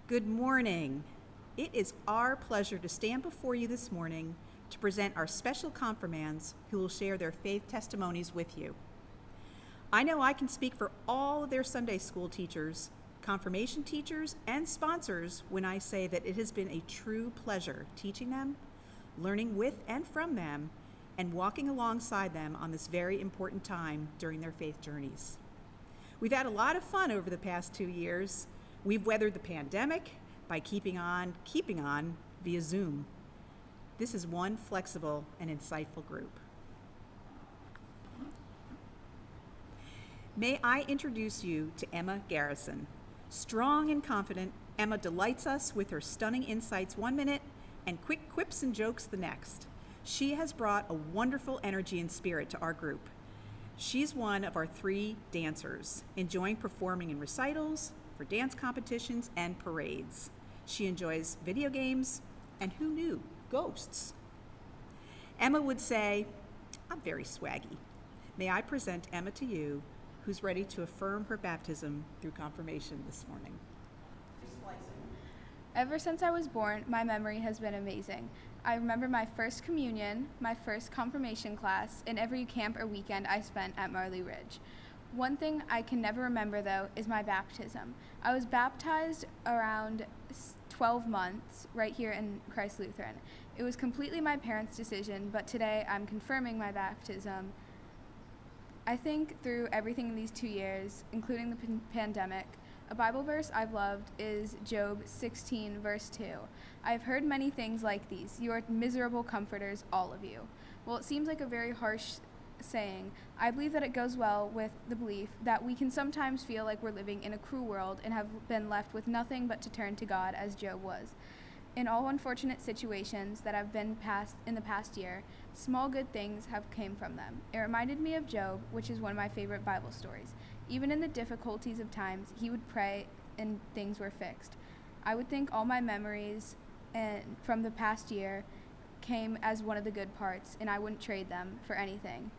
Good morning. It is our pleasure to stand before you this morning to present our special confirmands who will share their faith testimonies with you. I know I can speak for all of their Sunday school teachers, confirmation teachers, and sponsors when I say that it has been a true pleasure teaching them, learning with and from them, and walking alongside them on this very important time during their faith journeys. We've had a lot of fun over the past 2 years. We've weathered the pandemic by keeping on via Zoom. This is one flexible and insightful group. May I introduce you to Emma Garrison. Strong and confident, Emma delights us with her stunning insights 1 minute and quick quips and jokes the next. She has brought a wonderful energy and spirit to our group. She's one of our 3 dancers, enjoying performing in recitals, for dance competitions and parades. She enjoys video games, and who knew, ghosts. Emma would say, I'm very swaggy. May I present Emma to you, who's ready to affirm her baptism through confirmation this morning. Ever since I was born, my memory has been amazing. I remember my first communion, my first confirmation class, and every camp or weekend I spent at Marley Ridge. One thing I can never remember, though, is my baptism. I was baptized around 12 months right here in Christ Lutheran. It was completely my parents' decision, but today I'm confirming my baptism. I think through everything in these 2 years, including the pandemic, a Bible verse I've loved is Job 16, verse 2. I've heard many things like these. You are miserable comforters, all of you. Well, it seems like a very harsh saying. I believe that it goes well with the belief that we can sometimes feel like we're living in a cruel world and have been left with nothing but to turn to God, as Job was. In all unfortunate situations that have been passed in the past year, small good things have came from them. It reminded me of Job, which is one of my favorite Bible stories. Even in the difficulties of times, he would pray and things were fixed. I would think all my memories from the past year came as one of the good parts, and I wouldn't trade them for anything.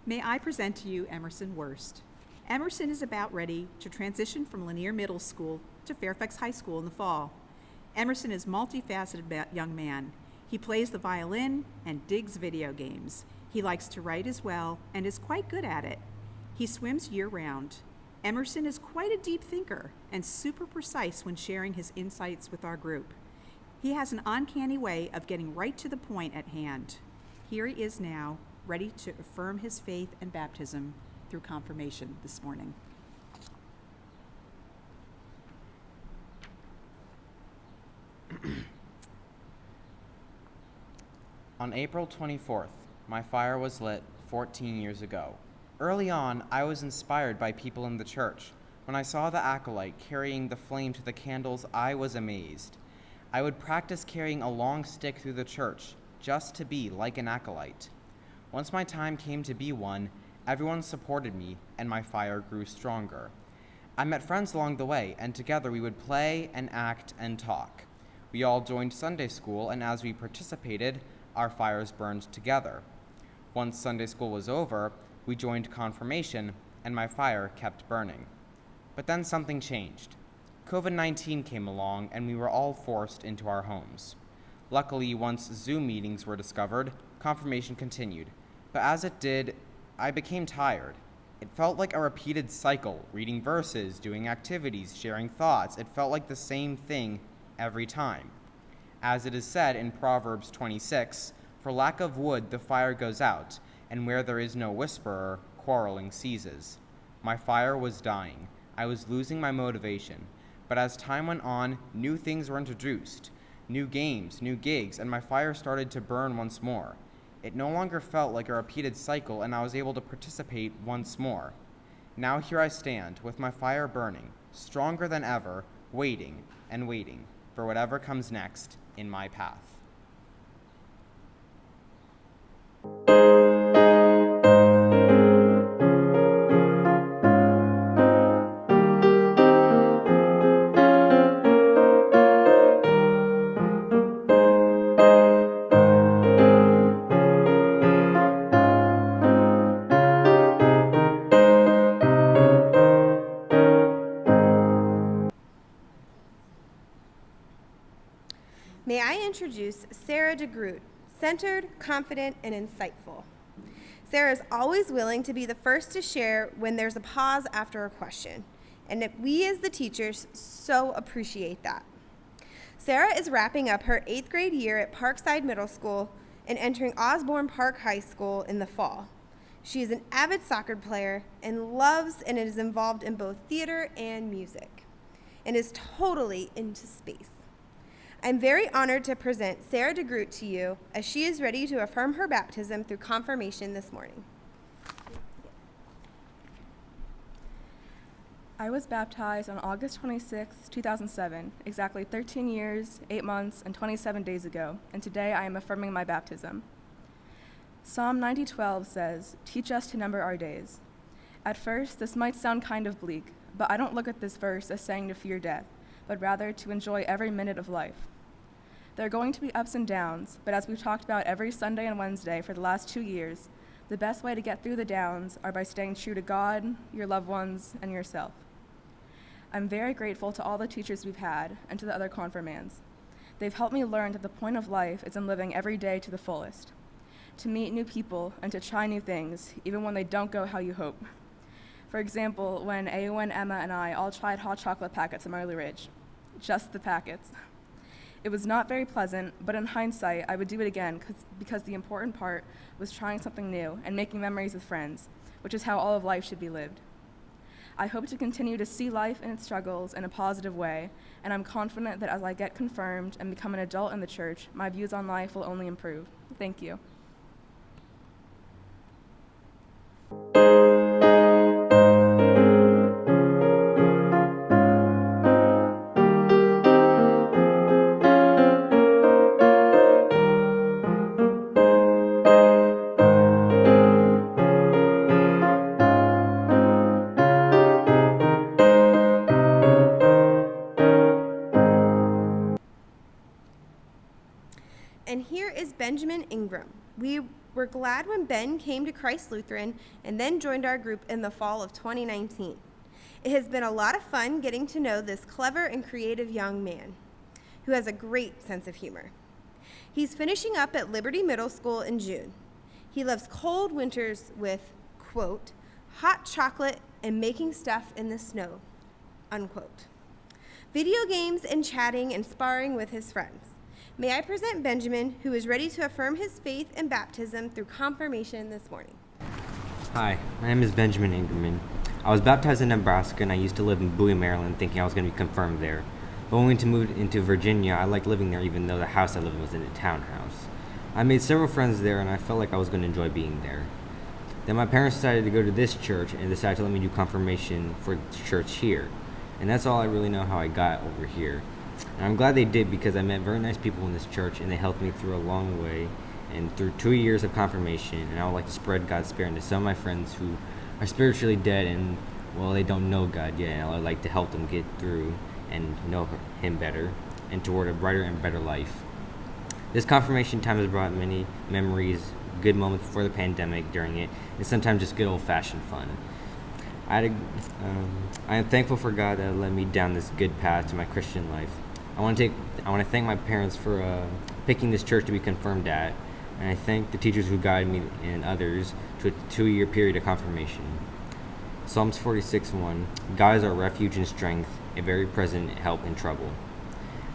May I present to you Emerson Wurst. Emerson is about ready to transition from Lanier Middle School to Fairfax High School in the fall. Emerson is a multifaceted young man. He plays the violin and digs video games. He likes to write as well and is quite good at it. He swims year-round. Emerson is quite a deep thinker and super precise when sharing his insights with our group. He has an uncanny way of getting right to the point at hand. Here he is now, ready to affirm his faith and baptism through confirmation this morning. On April 24th, my fire was lit 14 years ago. Early on, I was inspired by people in the church. When I saw the acolyte carrying the flame to the candles, I was amazed. I would practice carrying a long stick through the church just to be like an acolyte. Once my time came to be one, everyone supported me and my fire grew stronger. I met friends along the way, and together we would play and act and talk. We all joined Sunday school, and as we participated, our fires burned together. Once Sunday school was over, we joined confirmation, and my fire kept burning. But then something changed. COVID-19 came along, and we were all forced into our homes. Luckily, once Zoom meetings were discovered, confirmation continued. But as it did, I became tired. It felt like a repeated cycle, reading verses, doing activities, sharing thoughts. It felt like the same thing every time. As it is said in Proverbs 26, "For lack of wood the fire goes out, and where there is no whisperer, quarreling ceases." My fire was dying. I was losing my motivation. But as time went on, new things were introduced. New games, new gigs, and my fire started to burn once more. It no longer felt like a repeated cycle, and I was able to participate once more. Now here I stand, with my fire burning, stronger than ever, waiting and waiting for whatever comes next in my path. May I introduce Sarah DeGroot, centered, confident, and insightful. Sarah is always willing to be the first to share when there's a pause after a question, and that we as the teachers so appreciate that. Sarah is wrapping up her 8th grade year at Parkside Middle School and entering Osborne Park High School in the fall. She is an avid soccer player and loves and is involved in both theater and music, and is totally into space. I'm very honored to present Sarah DeGroot to you as she is ready to affirm her baptism through confirmation this morning. I was baptized on August 26, 2007, exactly 13 years, 8 months, and 27 days ago, and today I am affirming my baptism. Psalm 90:12 says, "Teach us to number our days." At first, this might sound kind of bleak, but I don't look at this verse as saying to fear death, but rather to enjoy every minute of life. There are going to be ups and downs, but as we've talked about every Sunday and Wednesday for the last 2 years, the best way to get through the downs are by staying true to God, your loved ones, and yourself. I'm very grateful to all the teachers we've had and to the other confirmands. They've helped me learn that the point of life is in living every day to the fullest, to meet new people and to try new things, even when they don't go how you hope. For example, when Eowyn, Emma, and I all tried hot chocolate packets at Marley Ridge. Just the packets. It was not very pleasant, but in hindsight, I would do it again because the important part was trying something new and making memories with friends, which is how all of life should be lived. I hope to continue to see life and its struggles in a positive way, and I'm confident that as I get confirmed and become an adult in the church, my views on life will only improve. Thank you. And here is Benjamin Ingram. We were glad when Ben came to Christ Lutheran and then joined our group in the fall of 2019. It has been a lot of fun getting to know this clever and creative young man who has a great sense of humor. He's finishing up at Liberty Middle School in June. He loves cold winters with, quote, hot chocolate and making stuff in the snow, unquote. Video games and chatting and sparring with his friends. May I present Benjamin, who is ready to affirm his faith and baptism through confirmation this morning. Hi, my name is Benjamin Ingerman. I was baptized in Nebraska and I used to live in Bowie, Maryland, thinking I was going to be confirmed there. But when we went to move into Virginia, I liked living there even though the house I lived in was in a townhouse. I made several friends there and I felt like I was going to enjoy being there. Then my parents decided to go to this church and decided to let me do confirmation for the church here. And that's all I really know how I got over here. And I'm glad they did because I met very nice people in this church and they helped me through a long way and through 2 years of confirmation. And I would like to spread God's Spirit into some of my friends who are spiritually dead and, well, they don't know God yet. And I would like to help them get through and know Him better and toward a brighter and better life. This confirmation time has brought many memories, good moments before the pandemic, during it, and sometimes just good old-fashioned fun. I am thankful for God that led me down this good path to my Christian life. I want to thank my parents for picking this church to be confirmed at, and I thank the teachers who guided me and others to a 2-year period of confirmation. Psalms 46:1, God is our refuge and strength, a very present help in trouble.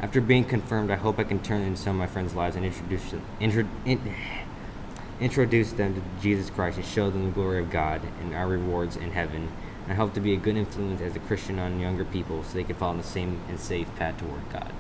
After being confirmed, I hope I can turn into some of my friends' lives and introduce them to Jesus Christ and show them the glory of God and our rewards in heaven. And I hope to be a good influence as a Christian on younger people so they can follow the same and safe path toward God.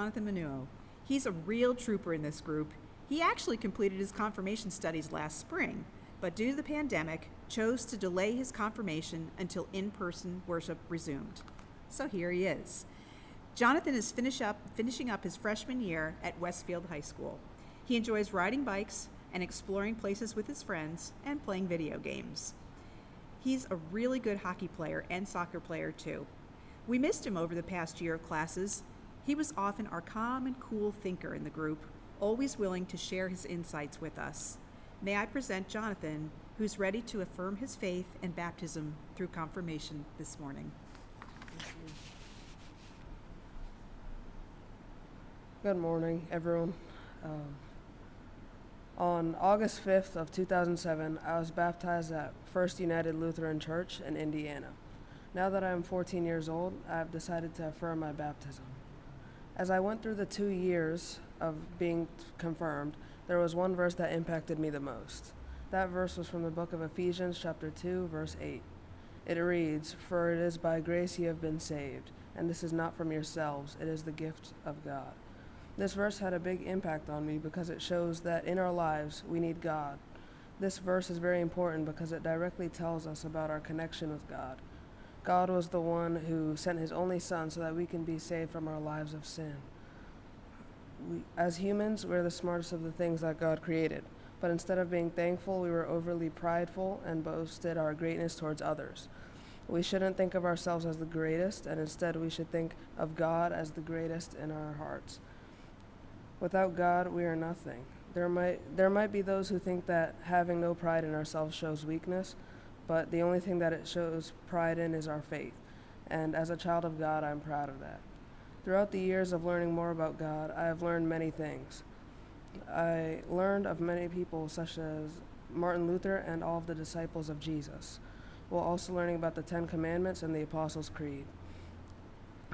Jonathanmanuel. He's a real trooper in this group. He actually completed his confirmation studies last spring, but due to the pandemic, chose to delay his confirmation until in-person worship resumed. So here he is. Jonathan is finishing up his freshman year at Westfield High School. He enjoys riding bikes and exploring places with his friends and playing video games. He's a really good hockey player and soccer player too. We missed him over the past year of classes. He was often our calm and cool thinker in the group, always willing to share his insights with us. May I present Jonathan, who's ready to affirm his faith and baptism through confirmation this morning. Good morning, everyone. On August 5th of 2007, I was baptized at First United Lutheran Church in Indiana. Now that I am 14 years old, I have decided to affirm my baptism. As I went through the 2 years of being confirmed, there was one verse that impacted me the most. That verse was from the book of Ephesians chapter 2, verse 8. It reads, "For it is by grace ye have been saved, and this is not from yourselves, it is the gift of God." This verse had a big impact on me because it shows that in our lives we need God. This verse is very important because it directly tells us about our connection with God. God was the one who sent his only Son so that we can be saved from our lives of sin. As humans, we're the smartest of the things that God created, but instead of being thankful, we were overly prideful and boasted our greatness towards others. We shouldn't think of ourselves as the greatest, and instead we should think of God as the greatest in our hearts. Without God, we are nothing. There might be those who think that having no pride in ourselves shows weakness, but the only thing that it shows pride in is our faith. And as a child of God, I'm proud of that. Throughout the years of learning more about God, I have learned many things. I learned of many people such as Martin Luther and all of the disciples of Jesus, while also learning about the 10 Commandments and the Apostles' Creed.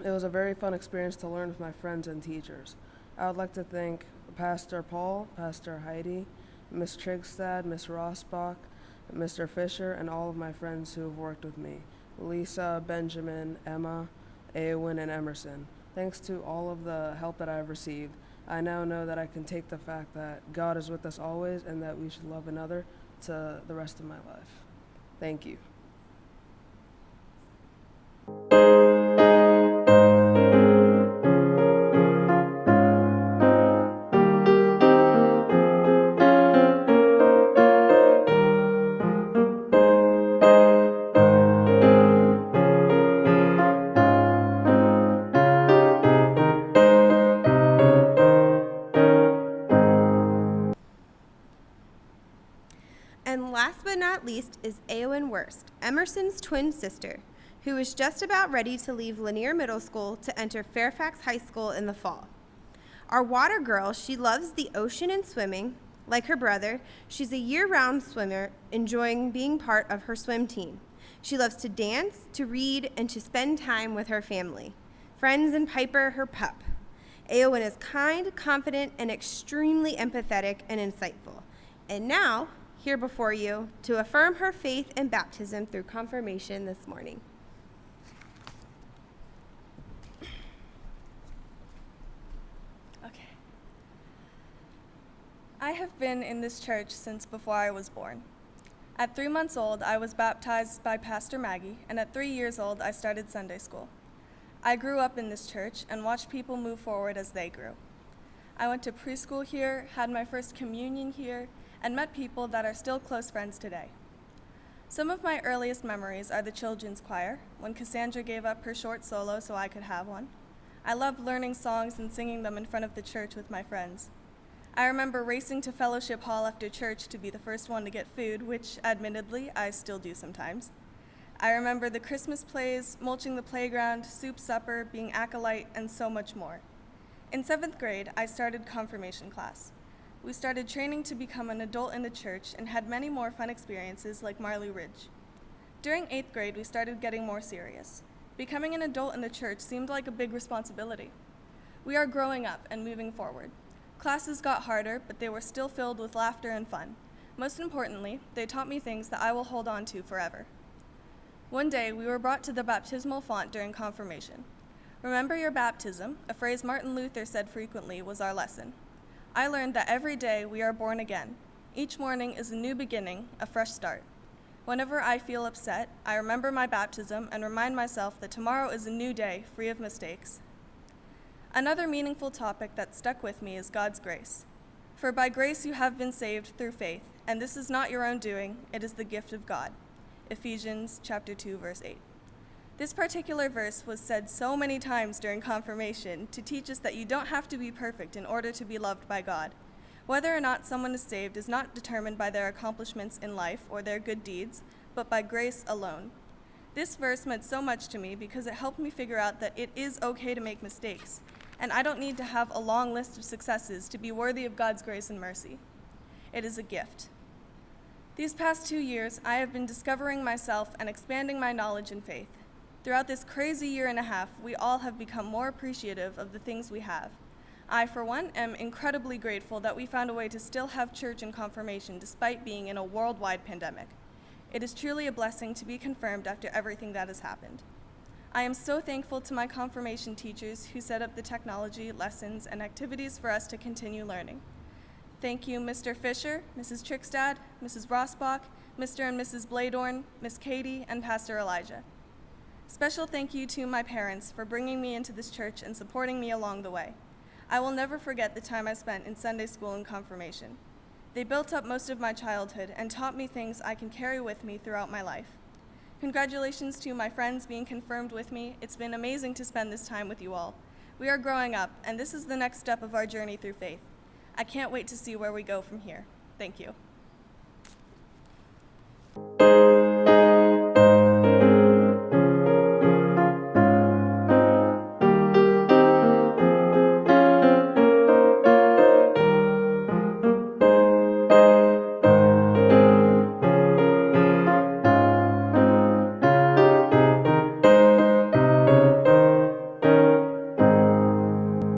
It was a very fun experience to learn with my friends and teachers. I would like to thank Pastor Paul, Pastor Heidi, Miss Trigstad, Miss Rossbach, Mr. Fisher, and all of my friends who have worked with me, Lisa, Benjamin, Emma, Eowyn, and Emerson. Thanks to all of the help that I have received, I now know that I can take the fact that God is with us always and that we should love another to the rest of my life. Thank you. And last but not least is Eowyn Wurst, Emerson's twin sister, who is just about ready to leave Lanier Middle School to enter Fairfax High School in the fall. Our water girl, she loves the ocean and swimming. Like her brother, she's a year-round swimmer, enjoying being part of her swim team. She loves to dance, to read, and to spend time with her family, friends, and Piper, her pup. Eowyn is kind, confident, and extremely empathetic and insightful. And now, here before you, to affirm her faith and baptism through confirmation this morning. Okay. I have been in this church since before I was born. At 3 months old, I was baptized by Pastor Maggie, and at 3 years old, I started Sunday school. I grew up in this church and watched people move forward as they grew. I went to preschool here, had my first communion here, and met people that are still close friends today. Some of my earliest memories are the children's choir, when Cassandra gave up her short solo so I could have one. I loved learning songs and singing them in front of the church with my friends. I remember racing to fellowship hall after church to be the first one to get food, which, admittedly, I still do sometimes. I remember the Christmas plays, mulching the playground, soup supper, being acolyte, and so much more. In 7th grade, I started confirmation class. We started training to become an adult in the church and had many more fun experiences like Marley Ridge. During 8th grade, we started getting more serious. Becoming an adult in the church seemed like a big responsibility. We are growing up and moving forward. Classes got harder, but they were still filled with laughter and fun. Most importantly, they taught me things that I will hold on to forever. One day, we were brought to the baptismal font during confirmation. Remember your baptism, a phrase Martin Luther said frequently, was our lesson. I learned that every day we are born again. Each morning is a new beginning, a fresh start. Whenever I feel upset, I remember my baptism and remind myself that tomorrow is a new day, free of mistakes. Another meaningful topic that stuck with me is God's grace. For by grace you have been saved through faith, and this is not your own doing, it is the gift of God. Ephesians chapter 2, verse 8. This particular verse was said so many times during confirmation to teach us that you don't have to be perfect in order to be loved by God. Whether or not someone is saved is not determined by their accomplishments in life or their good deeds, but by grace alone. This verse meant so much to me because it helped me figure out that it is okay to make mistakes, and I don't need to have a long list of successes to be worthy of God's grace and mercy. It is a gift. These past 2 years, I have been discovering myself and expanding my knowledge and faith. Throughout this crazy year and a half, we all have become more appreciative of the things we have. I, for one, am incredibly grateful that we found a way to still have church and confirmation despite being in a worldwide pandemic. It is truly a blessing to be confirmed after everything that has happened. I am so thankful to my confirmation teachers who set up the technology, lessons, and activities for us to continue learning. Thank you, Mr. Fisher, Mrs. Trickstad, Mrs. Rossbach, Mr. and Mrs. Bladorn, Miss Katie, and Pastor Elijah. Special thank you to my parents for bringing me into this church and supporting me along the way. I will never forget the time I spent in Sunday school and confirmation. They built up most of my childhood and taught me things I can carry with me throughout my life. Congratulations to my friends being confirmed with me. It's been amazing to spend this time with you all. We are growing up, and this is the next step of our journey through faith. I can't wait to see where we go from here. Thank you.